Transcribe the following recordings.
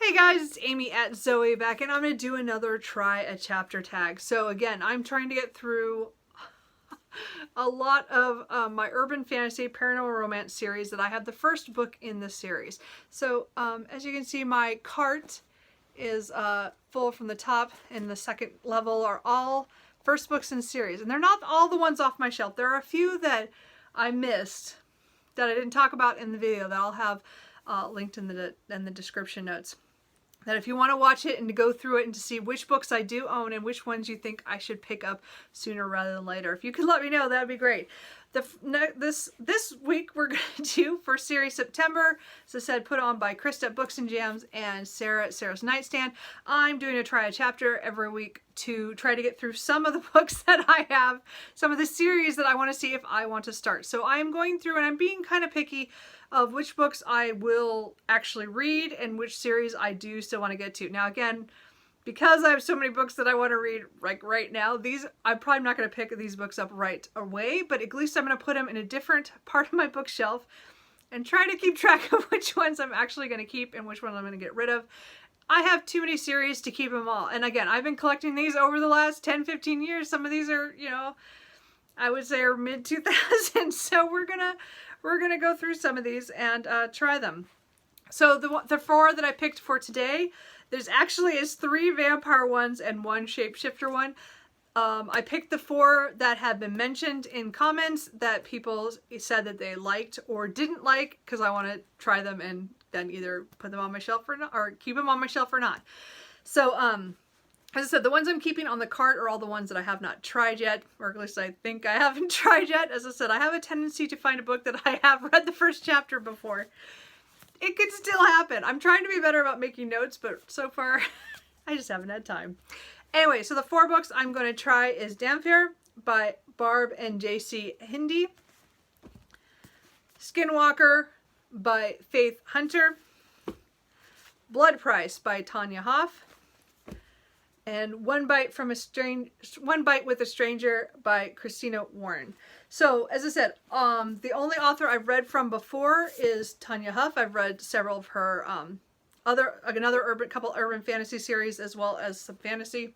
Hey guys, it's Amy at Zoe back, and I'm going to do another try a chapter tag. So again, I'm trying to get through a lot of my urban fantasy paranormal romance series that I have the first book in the series. So as you can see, my cart is full from the top, and the second level are all first books in series. And they're not all the ones off my shelf. There are a few that I missed that I didn't talk about in the video that I'll have linked in the description notes. That if you want to watch it and to go through it and to see which books I do own and which ones you think I should pick up sooner rather than later, if you could let me know, that would be great. This week we're going to do for series September, as I said, put on by Krista at Books and Jams and Sarah at Sarah's Nightstand. I'm doing a try a chapter every week to try to get through some of the books that I have, some of the series that I want to see if I want to start. So I'm going through and I'm being kind of picky of which books I will actually read and which series I do still want to get to. Now again, because I have so many books that I want to read like right now, I'm probably not going to pick these books up right away, but at least I'm going to put them in a different part of my bookshelf and try to keep track of which ones I'm actually going to keep and which ones I'm going to get rid of. I have too many series to keep them all. And again, I've been collecting these over the last 10-15 years. Some of these are, you know, I would say are mid-2000s, so we're gonna go through some of these and try them. So the four that I picked for today, there's actually is 3 vampire ones and 1 shapeshifter one. I picked the 4 that have been mentioned in comments that people said that they liked or didn't like, because I want to try them and then either put them on my shelf or not, or keep them on my shelf or not. So as I said, the ones I'm keeping on the cart are all the ones that I have not tried yet, or at least I think I haven't tried yet. As I said, I have a tendency to find a book that I have read the first chapter before. It could still happen. I'm trying to be better about making notes, but so far, I just haven't had time. Anyway, so the 4 books I'm going to try is Dampier by Barb and J.C. Hindi, Skinwalker by Faith Hunter, Blood Price by Tanya Hoff, and One Bite with a Stranger by Christina Warren. So, as I said, the only author I've read from before is Tanya Huff. I've read several of her couple urban fantasy series as well as some fantasy.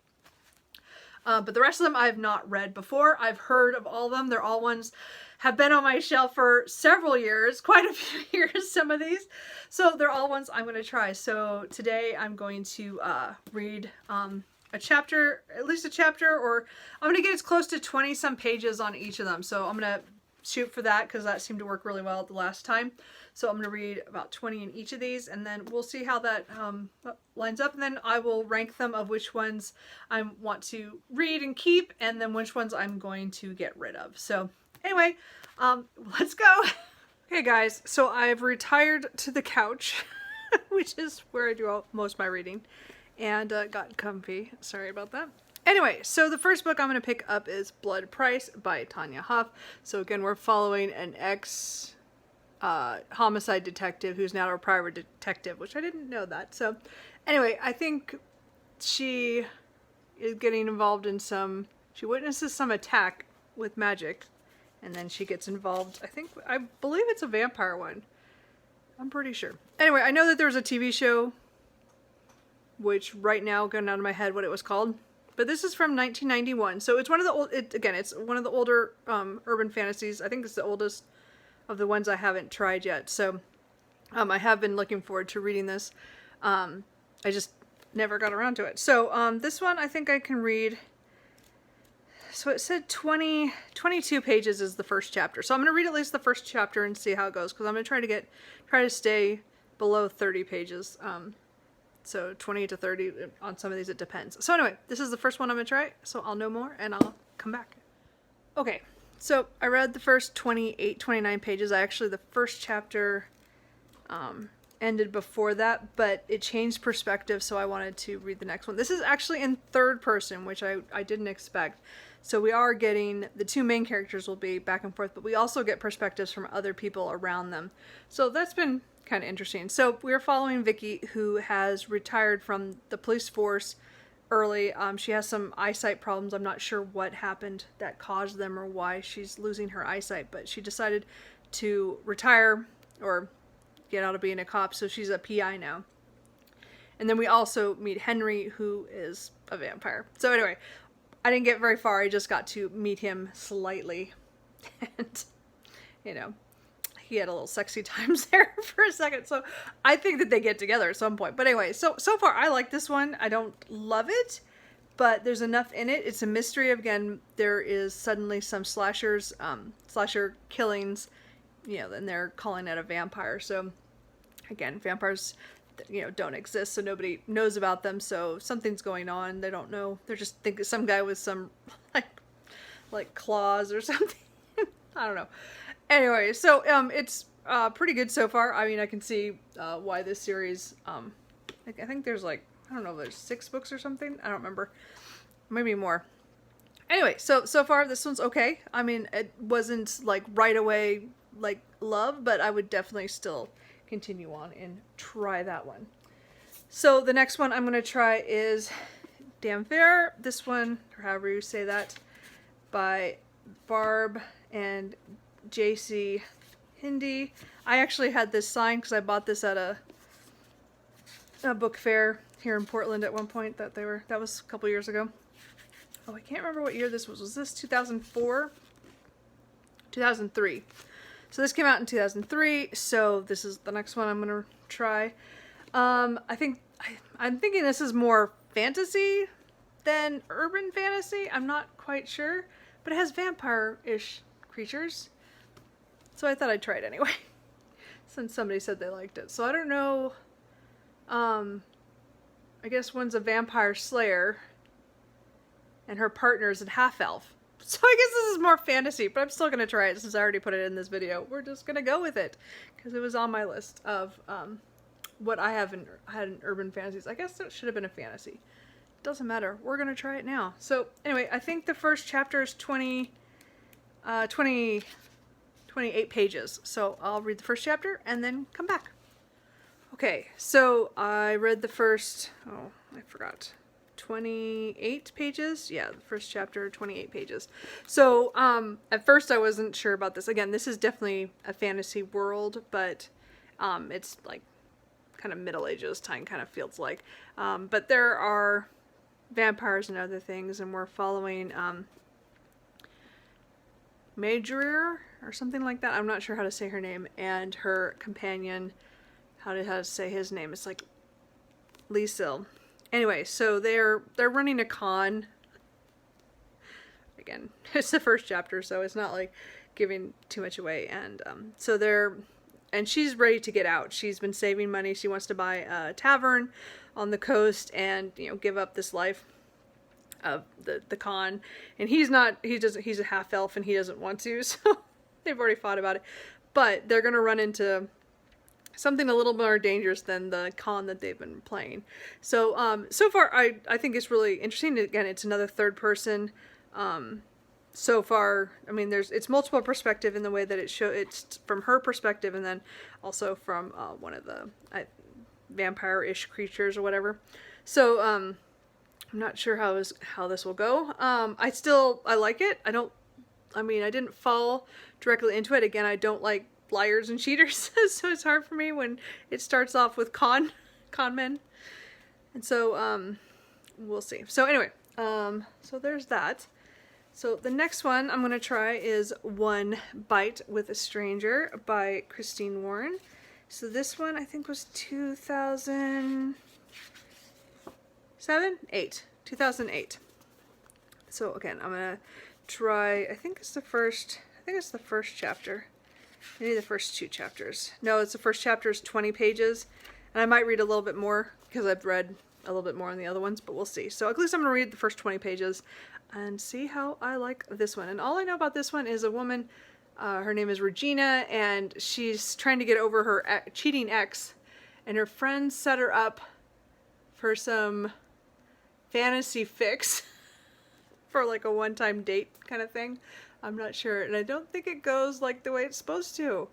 But the rest of them I've not read before. I've heard of all of them. They're all ones have been on my shelf for several years, quite a few years, some of these. So they're all ones I'm going to try. So today I'm going to read a chapter, at least a chapter, or I'm going to get as close to 20 some pages on each of them. So I'm going to shoot for that because that seemed to work really well the last time. So I'm going to read about 20 in each of these, and then we'll see how that lines up, and then I will rank them of which ones I want to read and keep, and then which ones I'm going to get rid of. So anyway, let's go. Okay guys, so I've retired to the couch, which is where I do most of my reading, and got comfy. Sorry about that. Anyway, so the first book I'm going to pick up is Blood Price by Tanya Huff. So again, we're following an homicide detective who's now a private detective, which I didn't know that. So anyway, I think she is getting involved in she witnesses some attack with magic, and then she gets involved. I believe it's a vampire one. I'm pretty sure. Anyway, I know that there was a TV show, which right now going out of my head what it was called, but this is from 1991. So it's one of the it's one of the older urban fantasies. I think it's the oldest of the ones I haven't tried yet. So I have been looking forward to reading this. I just never got around to it. So this one I think I can read. So it said 22 pages is the first chapter. So I'm going to read at least the first chapter and see how it goes, because I'm going to try to stay below 30 pages. So 20 to 30 on some of these, it depends. So anyway, this is the first one I'm going to try, so I'll know more and I'll come back. Okay, so I read the first 28, 29 pages. The first chapter ended before that, but it changed perspective, so I wanted to read the next one. This is actually in third person, which I didn't expect. So we are getting, the 2 main characters will be back and forth, but we also get perspectives from other people around them. So that's been kind of interesting. So we're following Vicky, who has retired from the police force early. She has some eyesight problems. I'm not sure what happened that caused them or why she's losing her eyesight, but she decided to retire or get out of being a cop, so she's a PI now. And then we also meet Henry, who is a vampire. So anyway, I didn't get very far. I just got to meet him slightly. And, you know, he had a little sexy times there for a second. So I think that they get together at some point. But anyway, so far I like this one. I don't love it, but there's enough in it. It's a mystery. Again, there is suddenly some slasher killings, you know, and they're calling it a vampire. So again, vampires, you know, don't exist, so nobody knows about them. So something's going on. They don't know. They're just thinking some guy with some like claws or something. I don't know. Anyway, so it's pretty good so far. I mean, I can see why this series. I think there's like, I don't know, there's 6 books or something. I don't remember. Maybe more. Anyway, so far this one's okay. I mean, it wasn't like right away like love, but I would definitely still continue on and try that one. So the next one I'm going to try is Damn Fair. This one, or however you say that, by Barb and JC Hindi. I actually had this signed because I bought this at a book fair here in Portland at one point. That was a couple years ago. Oh, I can't remember what year this was. Was this 2004? 2003. So this came out in 2003. So this is the next one I'm gonna try. I'm thinking this is more fantasy than urban fantasy. I'm not quite sure, but it has vampire-ish creatures. So I thought I'd try it anyway, since somebody said they liked it. So I don't know. I guess one's a vampire slayer, and her partner is a half-elf. So I guess this is more fantasy, but I'm still going to try it since I already put it in this video. We're just going to go with it, because it was on my list of what I had in urban fantasies. I guess it should have been a fantasy. Doesn't matter. We're going to try it now. So anyway, I think the first chapter is 28 pages. So I'll read the first chapter and then come back. Okay, so I read the first, oh, I forgot, 28 pages? Yeah, the first chapter, 28 pages. So at first I wasn't sure about this. Again, this is definitely a fantasy world, but it's like kind of Middle Ages time, kind of feels like. But there are vampires and other things, and we're following Major or something like that. I'm not sure how to say her name, and her companion, how to say his name. It's like Liesel. Anyway, so they're running a con. Again, it's the first chapter, so it's not like giving too much away. And and she's ready to get out. She's been saving money. She wants to buy a tavern on the coast and, you know, give up this life of the con. And he's a half elf and he doesn't want to, so they've already fought about it. But they're gonna run into something a little more dangerous than the con that they've been playing. So so far I think it's really interesting. Again, it's another third person. So far, I mean, it's multiple perspective in the way that it's from her perspective, and then also from one of the vampire-ish creatures or whatever. So I'm not sure how this will go. I like it. I didn't fall directly into it. Again, I don't like liars and cheaters, so it's hard for me when it starts off with con men. And so we'll see. So anyway, so there's that. So the next one I'm going to try is One Bite with a Stranger by Christine Warren. So this one I think was 2008. So again, I'm going to try, I think it's the first chapter. Maybe the first 2 chapters. No, it's the first chapter is 20 pages. And I might read a little bit more because I've read a little bit more on the other ones, but we'll see. So at least I'm going to read the first 20 pages and see how I like this one. And all I know about this one is a woman, her name is Regina, and she's trying to get over her cheating ex, and her friends set her up for some fantasy fix for like a one-time date kind of thing. I'm not sure, and I don't think it goes like the way it's supposed to.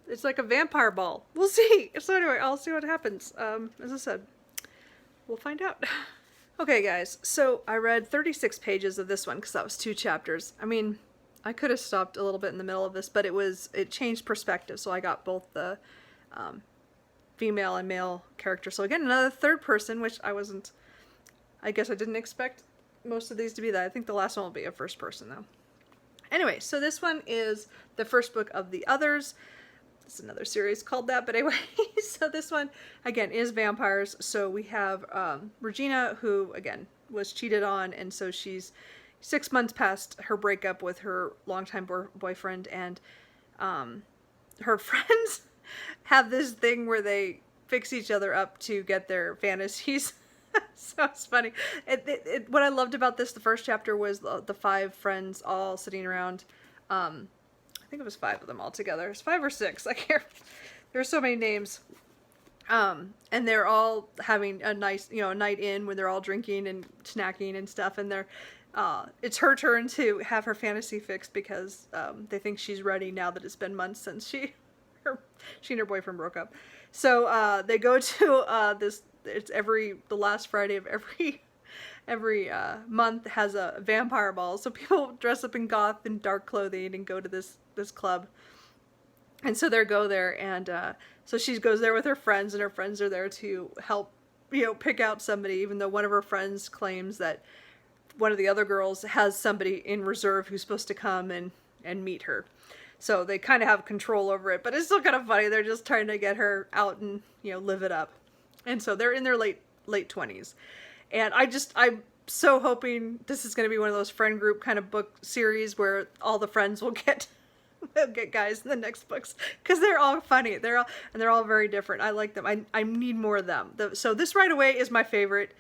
It's like a vampire ball. We'll see. So anyway, I'll see what happens. As I said, we'll find out. Okay, guys, so I read 36 pages of this one because that was 2 chapters. I mean, I could have stopped a little bit in the middle of this, but it changed perspective, so I got both the female and male character. So again, another third person, which I guess I didn't expect most of these to be that. I think the last one will be a first person though. Anyway, so this one is the first book of the Others. It's another series called that, but anyway, so this one, again, is vampires. So we have Regina, who, again, was cheated on, and so she's 6 months past her breakup with her longtime boyfriend, and her friends have this thing where they fix each other up to get their fantasies. So it's funny. What I loved about this, the first chapter, was the 5 friends all sitting around. I think it was 5 of them all together. It's 5 or 6. I can't. There's so many names. And they're all having a nice, a night in where they're all drinking and snacking and stuff. And it's her turn to have her fantasy fixed because they think she's ready now that it's been months since she and her boyfriend broke up. So they go to this. It's the last Friday of every month has a vampire ball. So people dress up in goth and dark clothing and go to this club. And so they go there, and so she goes there with her friends, and her friends are there to help, pick out somebody, even though one of her friends claims that one of the other girls has somebody in reserve who's supposed to come and meet her. So they kind of have control over it, but it's still kind of funny. They're just trying to get her out and, live it up. And so they're in their late 20s. And I'm so hoping this is going to be one of those friend group kind of book series where all the friends will get guys in the next books, because they're all funny. They're all very different. I like them. I need more of them. So this right away is my favorite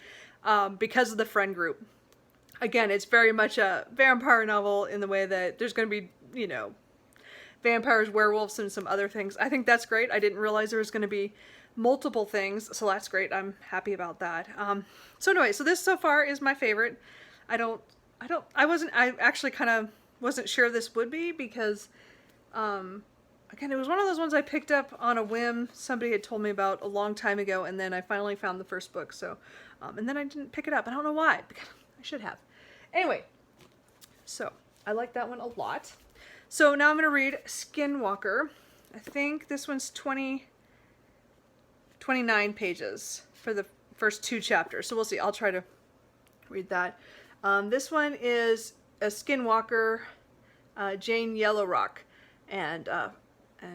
because of the friend group. Again, it's very much a vampire novel in the way that there's going to be, vampires, werewolves, and some other things. I think that's great. I didn't realize there was going to be multiple things, so that's great. I'm happy about that. So anyway, so this so far is my favorite. I actually kind of wasn't sure this would be because, again, it was one of those ones I picked up on a whim. Somebody had told me about a long time ago, and then I finally found the first book. So, and then I didn't pick it up. I don't know why, because I should have. Anyway, so I like that one a lot. So now I'm going to read Skinwalker. I think this one's 29 pages for the first 2 chapters. So we'll see. I'll try to read that. This one is a Skinwalker, Jane Yellowrock, and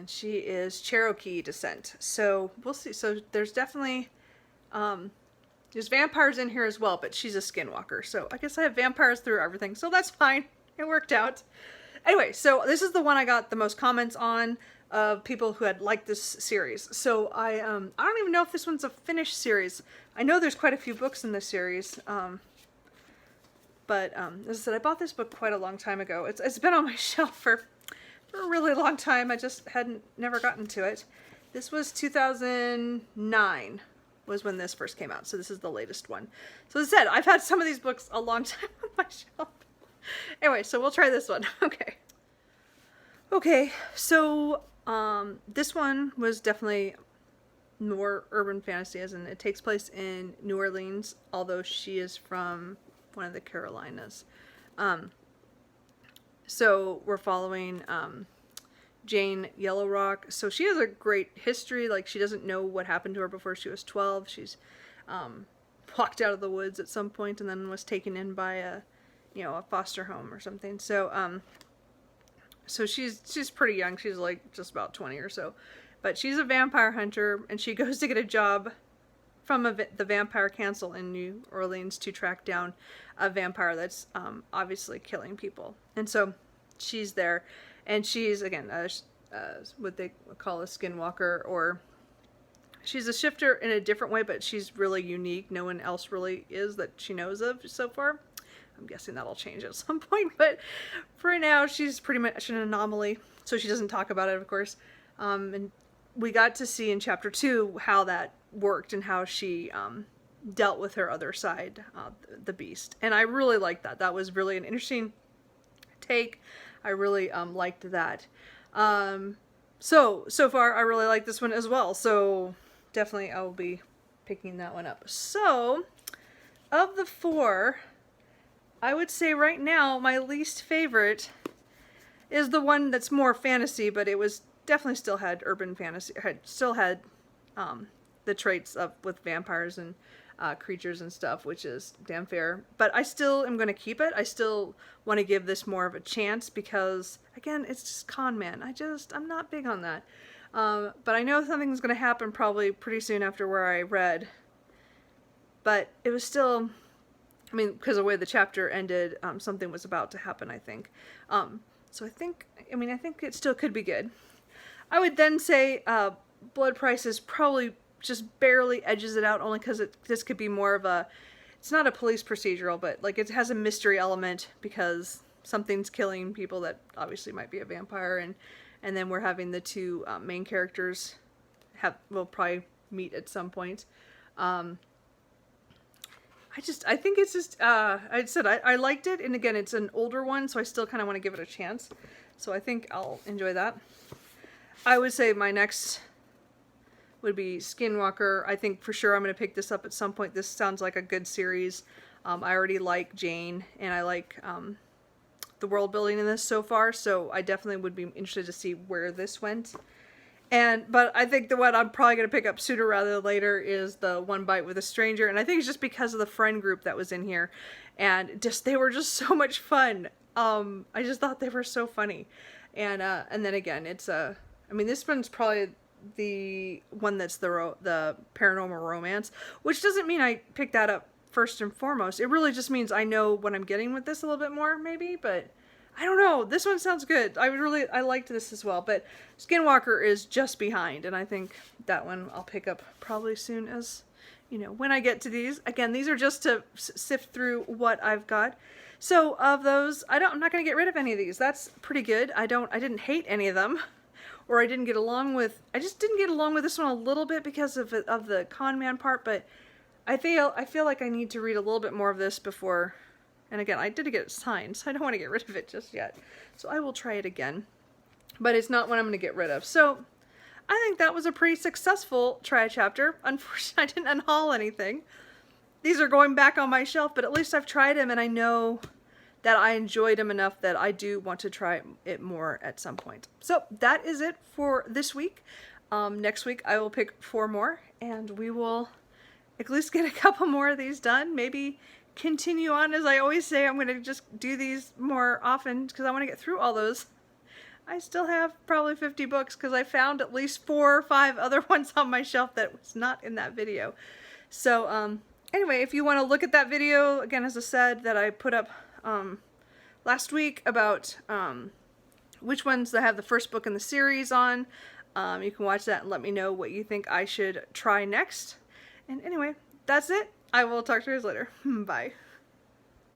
she is Cherokee descent. So we'll see. So there's definitely there's vampires in here as well, but she's a Skinwalker. So I guess I have vampires through everything. So that's fine. It worked out. Anyway, so this is the one I got the most comments on of people who had liked this series. So I don't even know if this one's a finished series. I know there's quite a few books in this series. But as I said, I bought this book quite a long time ago. It's been on my shelf for a really long time. I just never gotten to it. This was 2009 was when this first came out. So this is the latest one. So as I said, I've had some of these books a long time on my shelf. Anyway, so we'll try this one. Okay, so this one was definitely more urban fantasy, as in it takes place in New Orleans, although she is from one of the Carolinas. So we're following Jane Yellowrock. So she has a great history. Like, she doesn't know what happened to her before she was 12. She's walked out of the woods at some point and then was taken in by a foster home or something. So so she's pretty young. She's like just about 20 or so. But she's a vampire hunter, and she goes to get a job from the vampire council in New Orleans to track down a vampire that's obviously killing people. And so she's there, and she's, again, what they call a skinwalker, or she's a shifter in a different way, but she's really unique. No one else really is that she knows of so far. I'm guessing that'll change at some point, but for now, she's pretty much an anomaly, so she doesn't talk about it, of course. And we got to see in chapter 2 how that worked and how she dealt with her other side, the beast. And I really liked that. That was really an interesting take. I really liked that. So far, I really like this one as well. So definitely I will be picking that one up. So, of the 4, I would say right now my least favorite is the one that's more fantasy, but it was definitely still had urban fantasy, still had the traits of with vampires and creatures and stuff, which is damn fair. But I still am going to keep it. I still want to give this more of a chance because, again, it's just con man. I'm not big on that. But I know something's going to happen probably pretty soon after where I read. But it was still, I mean, because of the way the chapter ended, something was about to happen, I think. So I think it still could be good. I would then say Blood Prices probably just barely edges it out, only because this could be more of a, it's not a police procedural, but like it has a mystery element because something's killing people that obviously might be a vampire, and then we're having the two main characters will probably meet at some point. I think it's just, I liked it, and again, it's an older one, so I still kind of want to give it a chance. So I think I'll enjoy that. I would say my next would be Skinwalker. I think for sure I'm going to pick this up at some point. This sounds like a good series. I already like Jane, and I like the world building in this so far, so I definitely would be interested to see where this went. But I think the one I'm probably going to pick up sooner rather than later is the One Bite with a Stranger, and I think it's just because of the friend group that was in here, and they were just so much fun. I just thought they were so funny, and then again, it's I mean, this one's probably the one that's the paranormal romance, which doesn't mean I picked that up first and foremost. It really just means I know what I'm getting with this a little bit more, maybe, but I don't know. This one sounds good. I liked this as well, but Skinwalker is just behind, and I think that one I'll pick up probably soon as, when I get to these. Again, these are just to sift through what I've got. So of those, I'm not going to get rid of any of these. That's pretty good. I didn't hate any of them. Or I just didn't get along with this one a little bit because of the con man part, but I feel like I need to read a little bit more of this before, and again, I did get it signed, so I don't want to get rid of it just yet. So I will try it again, but it's not one I'm going to get rid of. So I think that was a pretty successful try chapter. Unfortunately, I didn't unhaul anything. These are going back on my shelf, but at least I've tried them, and I know that I enjoyed them enough that I do want to try it more at some point. So that is it for this week. Next week I will pick 4 more, and we will at least get a couple more of these done. Maybe continue on. As I always say, I'm going to just do these more often because I want to get through all those. I still have probably 50 books because I found at least 4 or 5 other ones on my shelf that was not in that video. So anyway, if you want to look at that video, again, as I said, that I put up last week about which ones that have the first book in the series on. You can watch that and let me know what you think I should try next. And anyway, that's it. I will talk to you guys later. Bye.